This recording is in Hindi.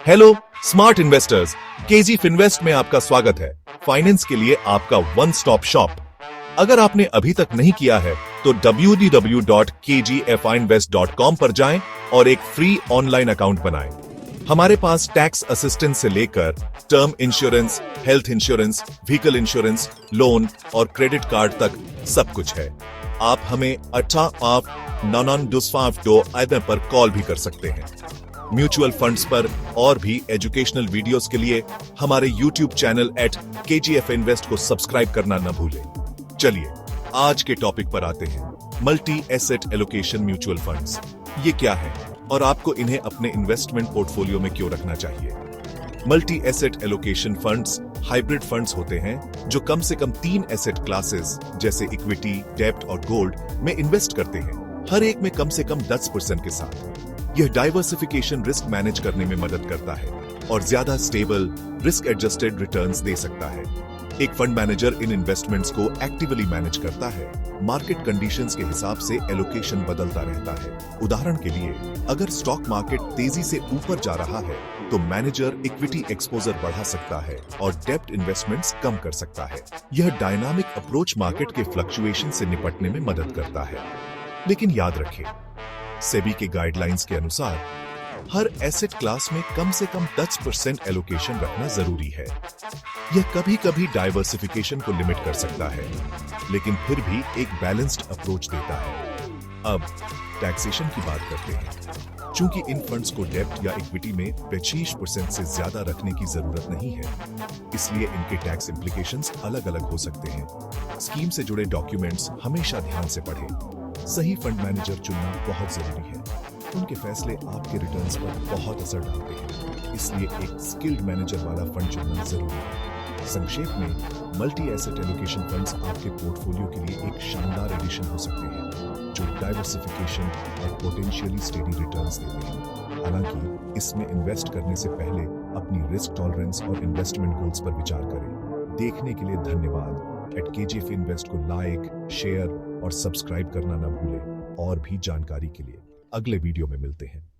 Hello smart investors, KG Finvest में आपका स्वागत है। फाइनेंस के लिए आपका वन स्टॉप शॉप। अगर आपने अभी तक नहीं किया है तो www.kgfinvest.com पर जाएं और एक फ्री ऑनलाइन अकाउंट बनाएं। हमारे पास टैक्स असिस्टेंस से लेकर term insurance, health insurance, vehicle insurance, loan और क्रेडिट कार्ड तक सब कुछ है। आप हमें 88 पर कॉल भी कर सकते हैं। म्यूचुअल फंड्स पर और भी एजुकेशनल वीडियोस के लिए हमारे YouTube चैनल @KGF Invest को सब्सक्राइब करना न भूलें। चलिए आज के टॉपिक पर आते हैं। Multi asset allocation mutual funds ये क्या है और आपको इन्हें अपने इन्वेस्टमेंट पोर्टफोलियो में क्यों रखना चाहिए। Multi asset allocation funds hybrid funds होते हैं जो कम से कम 3 एसेट क्लासेस जैसे इक्विटी, डेब्ट और गोल्ड में इन्वेस्ट करते हैं, हर एक में कम से कम 10% के साथ। यह डाइवर्सिफिकेशन रिस्क मैनेज करने में मदद करता है और ज्यादा स्टेबल, रिस्क एडजस्टेड रिटर्न्स दे सकता है। एक फंड मैनेजर इन इन्वेस्टमेंट्स को एक्टिवली मैनेज करता है। मार्केट कंडीशंस के हिसाब से एलोकेशन बदलता रहता है। उदाहरण के लिए, अगर स्टॉक मार्केट तेजी से ऊपर जा रहा है तो मैनेजर इक्विटी एक्सपोजर बढ़ा सकता है और डेब्ट इन्वेस्टमेंट्स कम कर सकता है। यह डायनामिक अप्रोच मार्केट के फ्लक्चुएशन से निपटने में मदद करता है। लेकिन याद रखें, सेबी के गाइडलाइंस के अनुसार हर एसेट क्लास में कम से कम 10% एलोकेशन रखना जरूरी है। यह कभी कभी डाइवर्सिफिकेशन को लिमिट कर सकता है, लेकिन फिर भी एक बैलेंस्ड अप्रोच देता है। अब टैक्सेशन की बात करते हैं। चूंकि इन फंड्स को डेब्ट या इक्विटी में 25% से ज्यादा रखने की जरूरत नहीं है, इसलिए इनके टैक्स इंप्लीकेशंस अलग अलग हो सकते हैं। स्कीम से जुड़े डॉक्यूमेंट्स हमेशा ध्यान से पढ़ें। सही फंड मैनेजर चुनना बहुत जरूरी है। उनके फैसले आपके रिटर्न्स पर बहुत असर डालते हैं, इसलिए एक स्किल्ड मैनेजर वाला फंड चुनना जरूरी है। संक्षेप में, मल्टी एसेट एलोकेशन फंड्स आपके पोर्टफोलियो के लिए एक शानदार एडिशन हो सकते हैं जो डाइवर्सिफिकेशन और पोटेंशियली स्टेडी रिटर्न्स देते हैं। हालांकि इसमें इन्वेस्ट करने से पहले अपनी रिस्क टॉलरेंस और इन्वेस्टमेंट गोल्स पर विचार करें। देखने के लिए धन्यवाद। @KGF Invest को लाइक, शेयर और सब्सक्राइब करना न भूलें। और भी जानकारी के लिए अगले वीडियो में मिलते हैं।